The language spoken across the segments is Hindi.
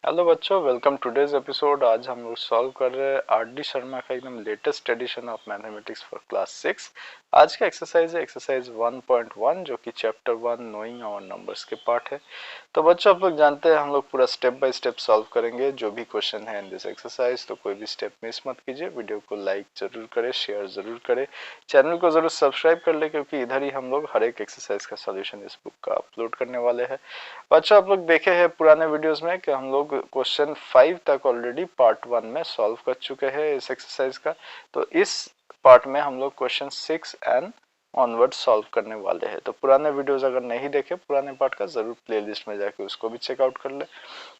हेलो बच्चों, वेलकम टुडेज एपिसोड। आज हम लोग सॉल्व कर रहे हैं आर.डी. शर्मा का एकदम latest edition of mathematics for class 6। आज का एक्सरसाइज है एक्सरसाइज 1.1 जो कि चैप्टर 1 नोइंग आवर नंबर्स के पार्ट है। तो बच्चों, आप लोग जानते हैं हम लोग पूरा स्टेप बाय स्टेप सॉल्व करेंगे जो भी क्वेश्चन है इन दिस एक्सरसाइज। तो कोई भी स्टेप मिस मत कीजिए, वीडियो को लाइक जरूर करें, शेयर जरूर करें, चैनल को जरूर सब्सक्राइब कर ले क्योंकि इधर ही हम लोग हर एक एक्सरसाइज का सोल्यूशन इस बुक का अपलोड करने वाले हैं। बच्चों, आप लोग देखे हैं पुराने वीडियोस में कि हम लोग क्वेश्चन 5 तक ऑलरेडी पार्ट 1 में सॉल्व कर चुके हैं इस एक्सरसाइज का। तो इस पार्ट में हम लोग क्वेश्चन 6 एंड ऑनवर्ड सॉल्व करने वाले हैं। तो पुराने वीडियोस अगर नहीं देखे पुराने पार्ट का, जरूर प्लेलिस्ट में जाके उसको भी चेकआउट कर ले।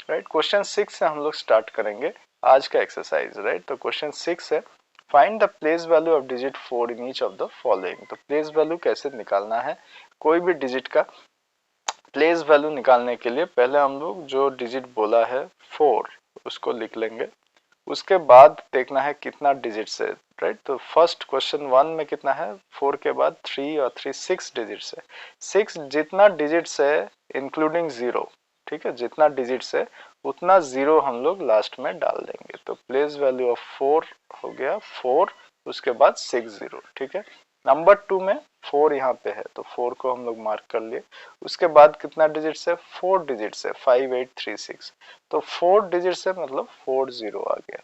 राइट, क्वेश्चन 6 से हम लोग स्टार्ट करेंगे आज का एक्सरसाइज। राइट, तो क्वेश्चन 6 है find the place value of digit 4 in each of the following. तो प्लेस वैल्यू कैसे निकालना है, कोई भी डिजिट का प्लेस वैल्यू निकालने के लिए पहले हम लोग जो डिजिट बोला है 4 उसको लिख लेंगे। उसके बाद देखना है कितना डिजिट्स है। राइट, तो फर्स्ट क्वेश्चन 1 में कितना है, 4 के बाद 3 और 3 6 डिजिट्स है। 6 जितना डिजिट्स है इंक्लूडिंग जीरो, ठीक है, जितना डिजिट्स है उतना जीरो हम लोग लास्ट में डाल देंगे। तो प्लेस वैल्यू ऑफ 4 हो गया 4, उसके बाद 6 जीरो। ठीक है, नंबर 2 में 4 यहाँ पे है तो 4 को हम लोग मार्क कर लिए। उसके बाद कितना डिजिट्स है, 4 डिजिट्स है, 5 8 3 6। तो 4 डिजिट्स है मतलब 4 जीरो आ गया।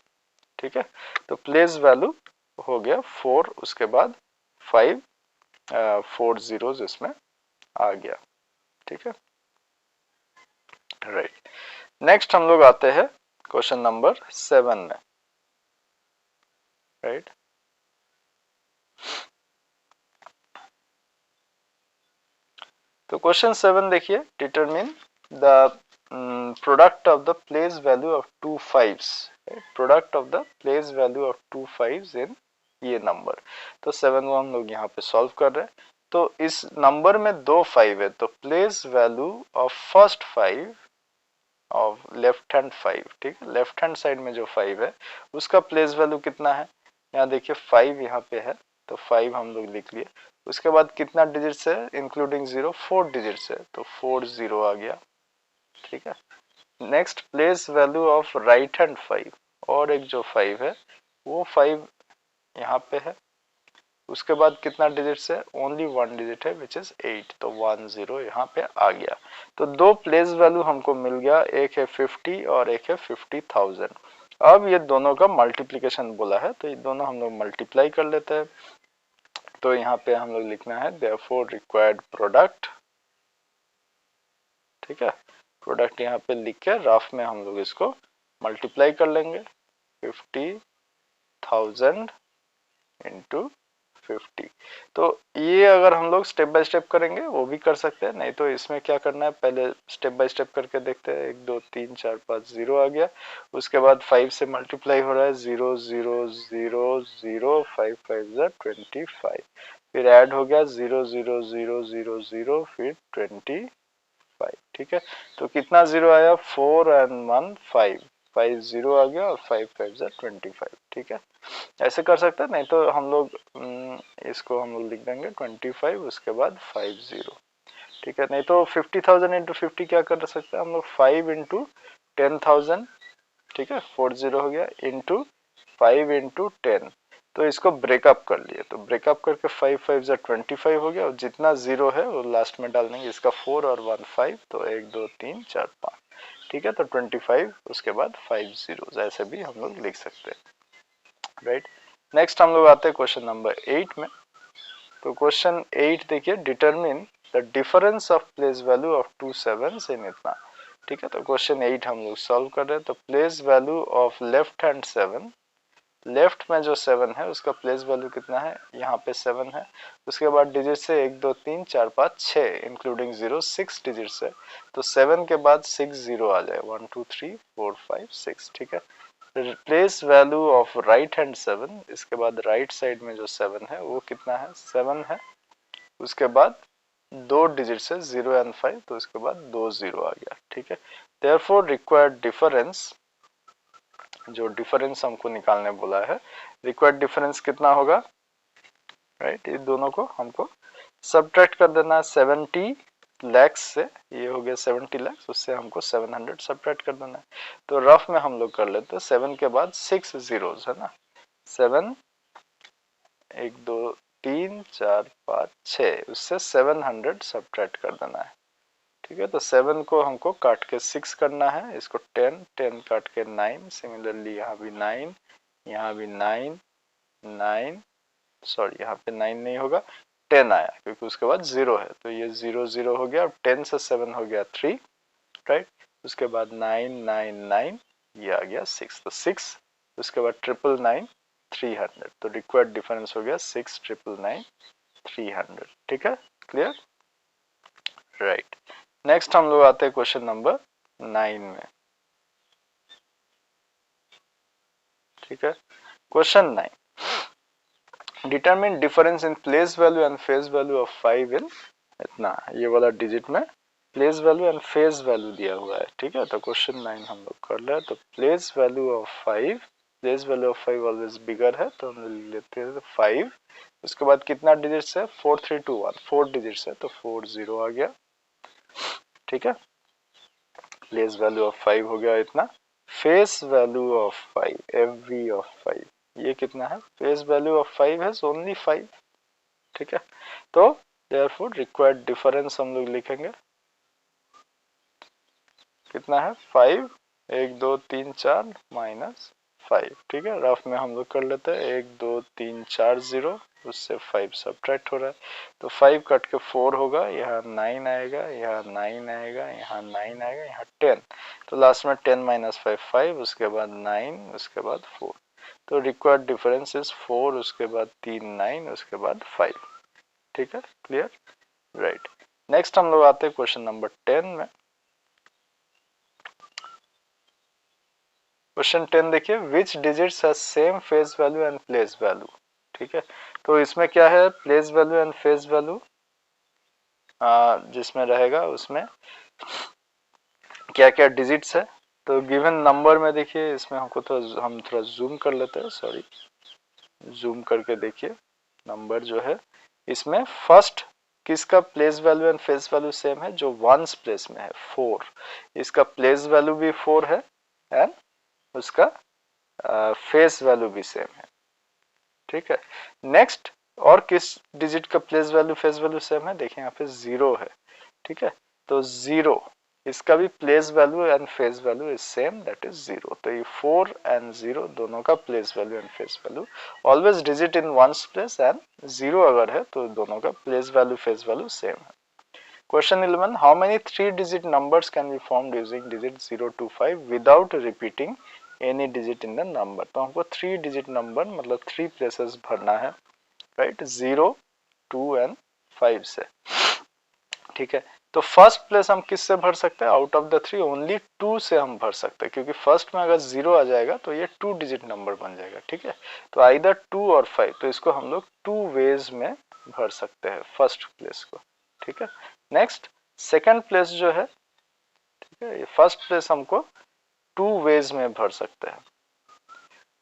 ठीक है, तो प्लेस वैल्यू हो गया 4, उसके बाद 5 4 जीरोस इसमें आ गया। ठीक है, राइट। नेक्स्ट हम लोग आते हैं क्वेश्चन नंबर 7 में। राइट, तो क्वेश्चन 7 देखिए, determine the product of the place value of two fives. Product of the place value of two fives in ये नंबर। तो 7 को हम लोग यहाँ पे सॉल्व कर रहे हैं। तो इस नंबर में दो 5 है तो place value of first 5 of left hand 5, ठीक है, लेफ्ट हैंड साइड में जो 5 है उसका प्लेस वैल्यू कितना है, यहाँ देखिए 5 यहाँ पे है तो 5 हम लोग लिख लिए। उसके बाद कितना डिजिट्स है इंक्लूडिंग जीरो, 4 डिजिट्स है तो 4 जीरो आ गया। ठीक है, next place value of right hand 5, और एक जो 5 है वो 5 यहाँ पे है। उसके बाद कितना डिजिट्स है, ओनली वन डिजिट है विच इज 8, तो 1 0 यहाँ पे आ गया। तो दो प्लेस वैल्यू हमको मिल गया, एक है 50 और एक है 50,000। अब ये दोनों का मल्टीप्लीकेशन बोला है तो ये दोनों हम लोग मल्टीप्लाई कर लेते हैं। तो यहाँ पे हम लोग लिखना है देयरफॉर रिक्वायर्ड प्रोडक्ट। ठीक है, प्रोडक्ट यहाँ पे लिख के रफ में हम लोग इसको मल्टीप्लाई कर लेंगे। 50,000 इंटू 50। तो ये अगर हम लोग स्टेप बाय स्टेप करेंगे वो भी कर सकते हैं, नहीं तो इसमें क्या करना है पहले स्टेप बाय स्टेप करके देखते हैं। 1 2 3 4 5 जीरो आ गया। उसके बाद 5 से मल्टीप्लाई हो रहा है 0 0 0 0 5 5 25। फिर ऐड हो गया 0 0 0 0 0 फिर 25। ठीक है, तो कितना जीरो आया, 4 एंड 1 5, 5 जीरो आ गया और 5 5 25। ठीक है, ऐसे कर सकते हैं, नहीं तो हम लोग इसको हम लोग लिख देंगे 25 उसके बाद 5 जीरो। ठीक है, नहीं तो 50,000 इंटू 50 क्या कर सकते हैं हम लोग, 5 इंटू 10,000। ठीक है, 4 जीरो हो गया इंटू 5 इंटू 10। तो इसको ब्रेकअप कर लिए, तो ब्रेकअप करके 5 5 25 हो गया और जितना जीरो है वो लास्ट में डाल देंगे। इसका 4 और 1 5, तो 1 2 3 4 5। ठीक है, तो 25 उसके बाद 5 जीरो, ऐसे भी हम लोग लिख सकते हैं। राइट, नेक्स्ट हम लोग आते हैं क्वेश्चन नंबर 8 में। तो क्वेश्चन 8 देखिए, determine the difference of place value of two sevens in इतना। ठीक है, तो क्वेश्चन 8 हम लोग सॉल्व कर रहे हैं। तो place value of left hand 7, left में जो 7 है उसका प्लेस वैल्यू कितना है, यहाँ पे 7 है। उसके बाद डिजिट से 1 2 3 4 5 6 इंक्लूडिंग जीरो, 6 डिजिट्स है। तो 7 के बाद 6 जीरो आ जाए, 1 2 3 4 5 6। ठीक है, place value of right hand 7, इसके बाद राइट साइड में जो 7 है वो कितना है, 7 है। उसके बाद दो डिजिट्स है 0 एंड 5, तो उसके बाद 2 जीरो आ गया। ठीक है, देयरफॉर रिक्वायर्ड डिफरेंस, जो डिफरेंस हमको निकालने बोला है, रिक्वायर्ड डिफरेंस कितना होगा। राइट, ये दोनों को हमको सब्ट्रैक्ट कर देना है। 70 लैक्स से, ये हो गया 70 लैक्स, उससे हमको 700 सब्ट्रैक्ट कर देना है। तो रफ में हम लोग कर लेते हैं, 7 के बाद 6 जीरोस है ना, 7 1 2 3 4 5 6, उससे 700 सब्ट्रैक्ट कर देना है। ठीक है, तो 7 को हमको काट के 6 करना है, इसको 10 10 काट के 9, सिमिलरली यहाँ भी 9, यहाँ भी 9 9, सॉरी यहाँ पे 9 नहीं होगा, 10 आया क्योंकि उसके बाद 0 है, तो ये 0 0 हो गया। अब 10 से 7 हो गया 3, राइट। उसके बाद 9 9 9, ये आ गया 6, तो 6, उसके बाद 999 300, तो रिक्वायर्ड डिफरेंस हो गया 6 999 300। ठीक है, क्लियर, राइट। नेक्स्ट हम लोग आते हैं क्वेश्चन नंबर 9 में। ठीक है, question 9, determine difference in place value and face value of 5 इन इतना, ये वाला डिजिट में place value and face value दिया हुआ है। ठीक है, तो क्वेश्चन 9 हम लोग कर रहे हैं। तो place value of 5, place value of 5 always बिगर है, तो हम लेते हैं 5। उसके बाद कितना डिजिट्स है, 4 3 2 1, 4 डिजिट्स है, तो 4 0 आ गया। ठीक है, प्लेस वैल्यू ऑफ 5 हो गया इतना। Face value of 5, F of 5, ये कितना है, फेस वैल्यू ऑफ 5 है ओनली 5। ठीक है, तो देयरफॉर रिक्वायर्ड डिफरेंस हम लोग लिखेंगे, कितना है 5, 1 2 3 4 माइनस 5। ठीक है, रफ में हम लोग कर लेते हैं, 1 2 3 4 0, उससे 5 सब्ट्रैक्ट हो रहा है, तो 5 कट के 4 होगा, यहाँ 9 आएगा, यहाँ 9 आएगा, यहाँ 9 आएगा, यहाँ 10, तो लास्ट में 10 माइनस 5 5, उसके बाद 9, उसके बाद 4, तो रिक्वायर्ड डिफरेंस इज 4, उसके बाद 3 9, उसके बाद 5। ठीक है, क्लियर, राइट। नेक्स्ट हम लोग आते हैं क्वेश्चन नंबर 10 में। क्वेश्चन 10 देखिए, which digits has same face value and place value. ठीक है, तो इसमें क्या है, place value and face value जिसमें रहेगा उसमें क्या क्या डिजिट्स है। तो गिवन नंबर में देखिए, इसमें हमको हम थोड़ा जूम कर लेते हैं, सॉरी, जूम करके देखिए, नंबर जो है इसमें फर्स्ट किसका place value and face value same है, जो वंस प्लेस में है 4, इसका प्लेस वैल्यू भी 4 है एंड उसका फेस वैल्यू भी सेम है। ठीक है, नेक्स्ट, और किस डिजिट का place value face value same है, देखिए यहाँ पे 0 है। ठीक है, तो 0, इसका भी place value and face value is same, that is 0। तो ये 4 एंड 0 दोनों का place value and face value always digit in ones place, and 0 अगर है तो दोनों का place value face value same है। Question 11, how many 3 digit numbers can be formed using digit 0 to 5 without repeating any digit in the number. तो हमको 3 डिजिट नंबर मतलब 3 प्लेसेस भरना है, राइट, 0 2 एंड 5 से। ठीक है, तो फर्स्ट प्लेस हम किस से भर सकते हैं, आउट ऑफ द 3 ओनली 2 से हम भर सकते हैं, क्योंकि फर्स्ट में अगर 0 आ जाएगा तो ये 2 डिजिट नंबर बन जाएगा। ठीक है, तो आइदर 2 और 5, तो इसको हम लोग 2 वेज में भर सकते हैं फर्स्ट प्लेस को। ठीक है, नेक्स्ट सेकंड प्लेस जो है, ठीक है, ये फर्स्ट प्लेस हमको 2 वेज में भर सकते हैं।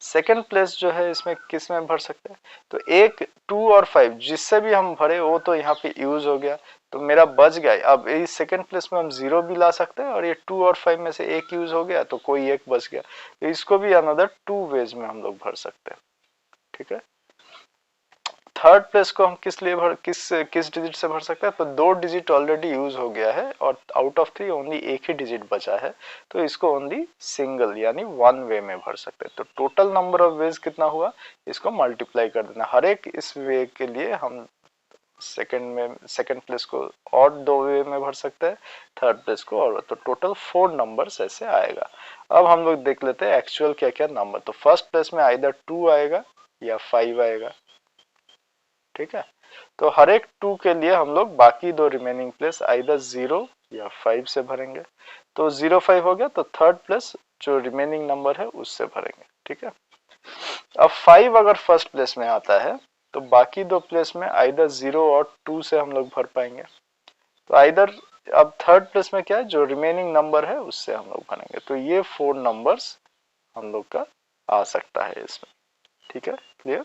सेकंड प्लेस जो है इसमें किस में भर सकते हैं, तो एक 2 और 5 जिससे भी हम भरे वो तो यहाँ पे यूज हो गया, तो मेरा बच गया। अब इस सेकंड प्लेस में हम 0 भी ला सकते हैं, और ये 2 और 5 में से एक यूज हो गया तो कोई एक बच गया, तो इसको भी अनदर 2 वेज में हम लोग भर सकते हैं। ठीक है, थर्ड प्लेस को हम किस डिजिट से भर सकते हैं, तो 2 डिजिट ऑलरेडी यूज हो गया है, और आउट ऑफ 3 ओनली एक ही डिजिट बचा है, तो इसको ओनली सिंगल यानी 1 वे में भर सकते हैं। तो टोटल नंबर ऑफ वेज कितना हुआ, इसको मल्टीप्लाई कर देना, हर एक इस वे के लिए हम सेकंड प्लेस को और 2 वे में भर सकते हैं, थर्ड प्लेस को और, तो टोटल 4 नंबर्स ऐसे आएगा। अब हम लोग देख लेते हैं एक्चुअल क्या क्या नंबर। तो फर्स्ट प्लेस में आइदर 2 आएगा या 5 आएगा। ठीक है, तो हर एक 2 के लिए हम लोग बाकी 2 रिमेनिंग प्लेस आइदर 0 या 5 से भरेंगे। तो 0 5 हो गया, तो थर्ड प्लेस जो रिमेनिंग नंबर है उससे भरेंगे। ठीक है, अब 5 अगर फर्स्ट प्लेस में आता है तो बाकी 2 प्लेस में आइदर 0 और 2 से हम लोग भर पाएंगे। तो आइदर, अब थर्ड प्लेस में क्या है, जो रिमेनिंग नंबर है उससे हम लोग भरेंगे। तो ये 4 नंबर्स हम लोग का आ सकता है इसमें। ठीक है, क्लियर,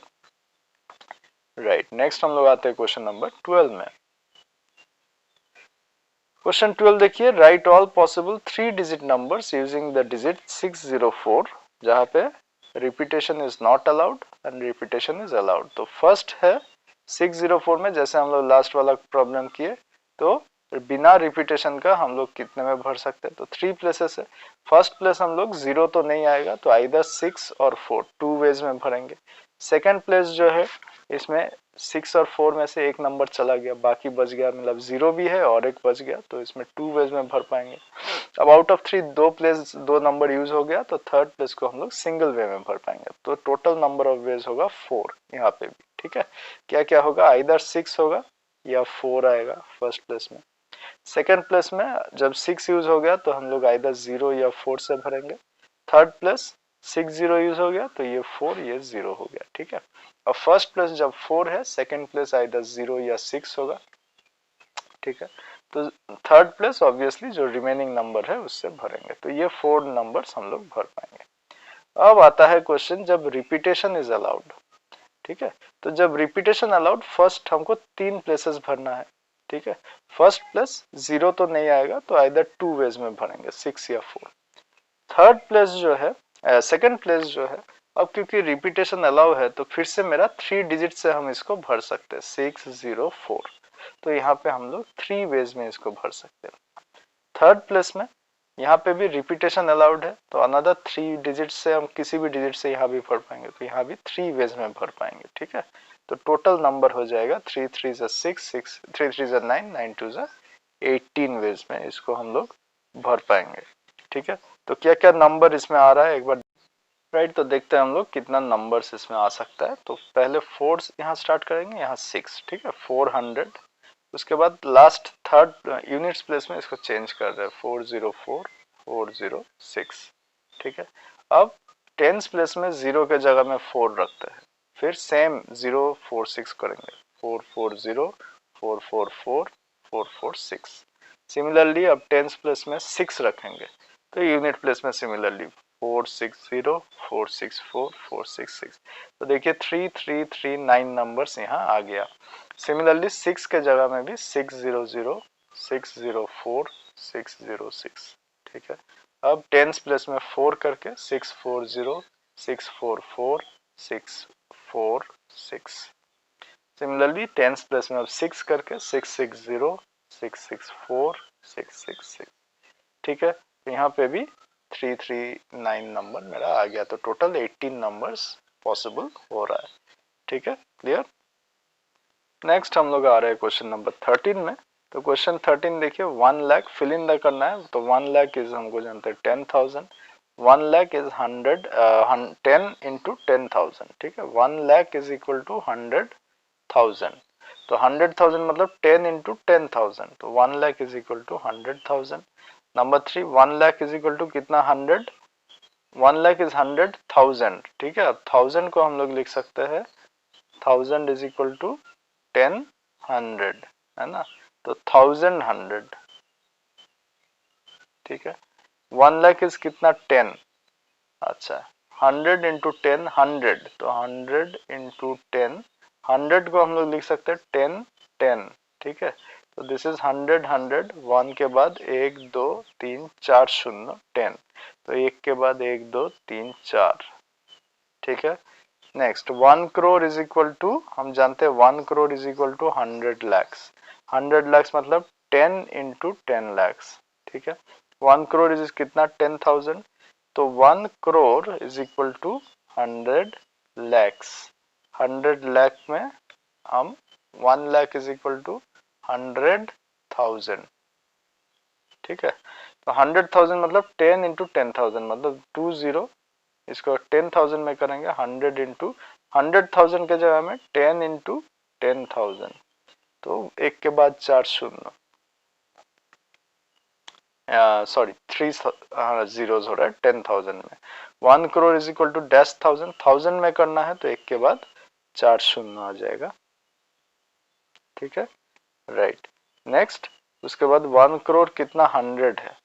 राइट। नेक्स्ट हम लोग आते हैं क्वेश्चन नंबर 12 में। क्वेश्चन 12 देखिए, right all possible 3 digit numbers using the digit 604, जहां पे repetition is not allowed and repetition is allowed. तो फर्स्ट है 604 में जैसे हम लोग लास्ट वाला प्रॉब्लम किए, तो बिना रिपीटेशन का हम लोग कितने में भर सकते हैं, तो 3 प्लेसेस है। फर्स्ट प्लेस हम लोग 0 तो नहीं आएगा, तो आइदर 6 और 4 टू वेज में भरेंगे। सेकेंड प्लेस जो है इसमें 6 और 4 में से एक नंबर चला गया, बाकी बच गया, मतलब 0 भी है और एक बच गया, तो इसमें टू वेज में भर पाएंगे। अब आउट ऑफ 3 दो नंबर यूज हो गया, तो थर्ड प्लेस को हम लोग सिंगल वे में भर पाएंगे, तो टोटल नंबर ऑफ वेज होगा 4 यहाँ पे भी। ठीक है, क्या क्या होगा, आइदर 6 होगा या 4 आएगा फर्स्ट प्लेस में। सेकेंड प्लेस में जब 6 यूज हो गया तो हम लोग आइदर 0 या 4 से भरेंगे। थर्ड प्लेस 6 0 यूज हो गया तो ये 4 ये 0 हो गया। ठीक है, अब फर्स्ट प्लेस जब 4 है, सेकेंड प्लेस आइदर 0 या 6 होगा। ठीक है, तो थर्ड प्लेस ऑब्वियसली जो रिमेनिंग नंबर है उससे भरेंगे, तो ये 4 नंबर्स हम लोग भर पाएंगे। अब आता है क्वेश्चन जब रिपीटेशन इज अलाउड। ठीक है, तो जब रिपीटेशन अलाउड, फर्स्ट हमको 3 प्लेसेस भरना है। ठीक है, फर्स्ट प्लेस 0 तो नहीं आएगा, तो आइदर टू वेज में भरेंगे 6 या 4। थर्ड प्लेस जो है, सेकंड प्लेस जो है, अब क्योंकि रिपीटेशन अलाउ है तो फिर से मेरा 3 डिजिट से हम इसको भर सकते हैं 604, तो यहाँ पे हम लोग 3 वेज में इसको भर सकते हैं। थर्ड प्लेस में यहाँ पे भी रिपीटेशन अलाउड है, तो अनदर 3 डिजिट से हम किसी भी डिजिट से यहाँ भी भर पाएंगे, तो यहाँ भी 3 वेज में भर पाएंगे। ठीक है, तो टोटल नंबर हो जाएगा 3 3 6 6 3 3 9 9 2 18 वेज में इसको हम लोग भर पाएंगे। ठीक है, तो क्या क्या नंबर इसमें आ रहा है एक बार राइट, तो देखते हैं हम लोग कितना नंबर्स इसमें आ सकता है। तो पहले 4 यहाँ स्टार्ट करेंगे, यहाँ 6। ठीक है, 400, उसके बाद लास्ट थर्ड यूनिट्स प्लेस में इसको चेंज कर रहे हैं 404 406। ठीक है, अब टेंस प्लेस में 0 के जगह में 4 रखते हैं, फिर सेम 046 करेंगे 440 444 446। सिमिलरली अब टेंस प्लेस में 6 रखेंगे, तो यूनिट प्लेस में सिमिलरली 460 464 466। तो देखिए 3339 नंबर्स यहाँ आ गया। सिमिलरली 6 के जगह में भी 600 604 606। ठीक है, अब टेंस प्लेस में 4 करके 640 644 646। सिमिलरली टेंस प्लेस में अब 6 करके 660 664 666। ठीक है, तो यहाँ पे भी 339 नंबर मेरा आ गया, तो टोटल 18 नंबर्स पॉसिबल हो रहा है। ठीक है, क्लियर। नेक्स्ट हम लोग आ रहे हैं क्वेश्चन नंबर 13 में। तो क्वेश्चन 13 देखिए, 1 लाख फिल इन द करना है, तो 1 लाख इज हमको जानते हैं 10,000, 1 लाख इज 10 इंटू 10,000। ठीक है, 1 लाख इज इक्वल टू 100,000, तो 100,000 मतलब 10 इंटू 10,000, तो 1 lakh is equal to 100,000। Number 3, 1 lakh is equal to कितना 100, 1 लाख इज 100,000। ठीक है, अब 1000 को हम लोग लिख सकते हैं 1000 इज इक्वल टू 10 100, है ना, तो 1100। ठीक है, 1 लाख इज कितना 10, अच्छा 100 इंटू 10 100, तो 100 इंटू 10, 100 को हम लोग लिख सकते हैं 10 10। ठीक है, तो दिस इज 100 100, 1 के बाद 1 2 3 4 शून्य 10, तो 1 के बाद 1 2 3 4। ठीक है, next 1 crore is equal to, हम जानते हैं 1 crore is equal to 100 lakhs, 100 lakhs मतलब 10 इंटू 10 लैक्स। ठीक है, 1 करोड़ इज कितना 10,000, तो 1 crore is equal to 100 lakhs. 100 lakh में हम 1 लाख इज इक्वल टू 100,000। ठीक है, तो 100,000 मतलब 10 इंटू 10,000 मतलब 20, इसको 10,000 में करेंगे 100 इंटू 100,000 के जगह में 10 इंटू 10,000, तो एक के बाद 4 शून्य, सॉरी 3 जीरोस हो रहा है 10,000 में। 1 crore is equal to dash 1000, 1000 में करना है तो एक के बाद 4 शून्य आ जाएगा। ठीक है, राइट। नेक्स्ट उसके बाद 1 करोड़ कितना 100 है,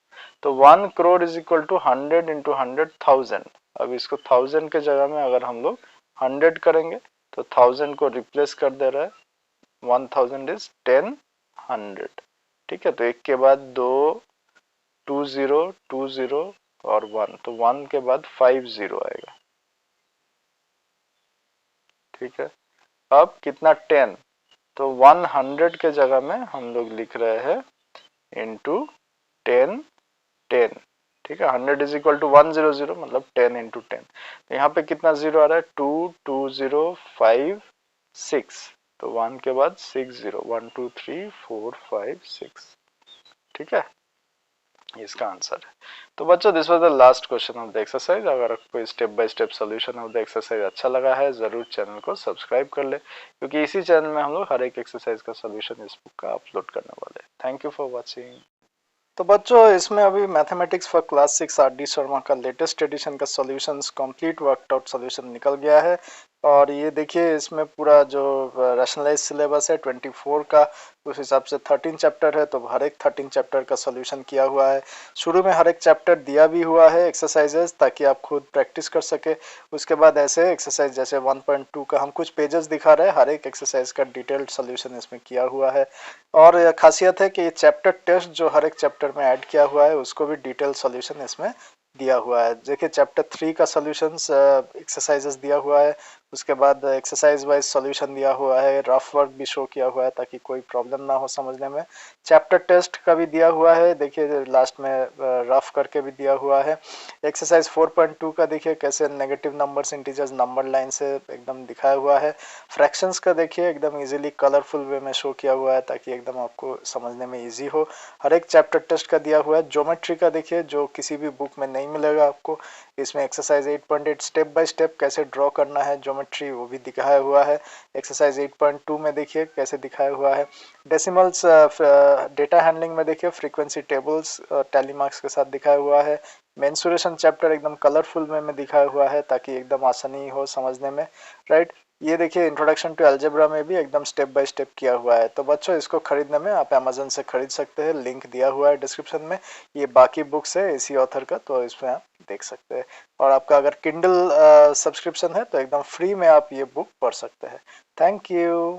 तो 1 crore is equal to 100 into 100,000। अब इसको 1000 के जगह में अगर हम लोग 100 करेंगे तो 1000 को रिप्लेस कर दे रहा है, 1000 इज 10 100, ठीक है, तो एक के बाद 2, 2 0 2 0 और 1, तो 1 के बाद 5 0 आएगा। ठीक है, अब कितना 10, तो 100 के जगह में हम लोग लिख रहे हैं इंटू 10 10। ठीक है, 100 इज इक्वल टू 100 मतलब 10 इंटू 10। तो यहाँ पे कितना जीरो आ रहा है, 2 2 0 5 6, तो 1 के बाद 6 0, 1 2 3 4 5 6। ठीक है, इसका आंसर है। तो बच्चों this was the last question of the exercise. अगर आपको step by step solution of the exercise अच्छा लगा है, जरूर चैनल को सब्सक्राइब कर ले, क्योंकि इसी चैनल में हम लोग हर एक एक्सरसाइज का सोल्यूशन इस बुक का अपलोड करने वाले हैं। Thank you for watching. तो बच्चों इसमें अभी mathematics for class 6 R D Sharma का लेटेस्ट एडिशन का solutions complete worked out solution निकल गया है। और ये देखिए इसमें पूरा जो रैशनलाइज सिलेबस है 24 का, उस हिसाब से 13 चैप्टर है, तो हर एक 13 चैप्टर का सॉल्यूशन किया हुआ है। शुरू में हर एक चैप्टर दिया भी हुआ है एक्सरसाइजेस, ताकि आप खुद प्रैक्टिस कर सके। उसके बाद ऐसे एक्सरसाइज जैसे 1.2 का हम कुछ पेजेस दिखा रहे हैं, हर एक एक्सरसाइज का डिटेल्ड सॉल्यूशन इसमें किया हुआ है। और खासियत है कि ये चैप्टर टेस्ट जो हर एक चैप्टर में ऐड किया हुआ है उसको भी डिटेल सॉल्यूशन इसमें दिया हुआ है। देखिए चैप्टर 3 का सॉल्यूशंस एक्सरसाइजेस दिया हुआ है, उसके बाद एक्सरसाइज वाइज सॉल्यूशन दिया हुआ है, रफ वर्क भी शो किया हुआ है ताकि कोई प्रॉब्लम ना हो समझने में। चैप्टर टेस्ट का भी दिया हुआ है, देखिए लास्ट में रफ करके भी दिया हुआ है। एक्सरसाइज 4.2 का देखिए कैसे negative numbers integers number line से एकदम दिखाया हुआ है। फ्रैक्शंस का देखिए एकदम इजीली कलरफुल वे में शो किया हुआ है ताकि एकदम आपको समझने में इजी हो। हर एक चैप्टर टेस्ट का दिया हुआ है। ज्योमेट्री का देखिए जो किसी भी बुक में नहीं मिलेगा आपको, इसमें एक्सरसाइज 8.8 स्टेप बाय स्टेप कैसे ड्रॉ करना है ज्योमेट्री वो भी दिखाया हुआ है। एक्सरसाइज 8.2 में देखिए कैसे दिखाया हुआ है। डेसिमल्स डेटा हैंडलिंग में देखिए फ्रीक्वेंसी टेबल्स टैली मार्क्स के साथ दिखाया हुआ है। मेंसुरेशन चैप्टर एकदम कलरफुल में दिखाया हुआ है ताकि एकदम आसानी हो समझने में, राइट। ये देखिए इंट्रोडक्शन टू अलजेब्रा में भी एकदम स्टेप बाय स्टेप किया हुआ है। तो बच्चों इसको खरीदने में आप अमेजन से खरीद सकते हैं, लिंक दिया हुआ है डिस्क्रिप्शन में। ये बाकी बुक्स है इसी ऑथर का, तो इसमें आप देख सकते हैं। और आपका अगर किंडल सब्सक्रिप्शन है तो एकदम फ्री में आप ये बुक पढ़ सकते हैं। Thank you.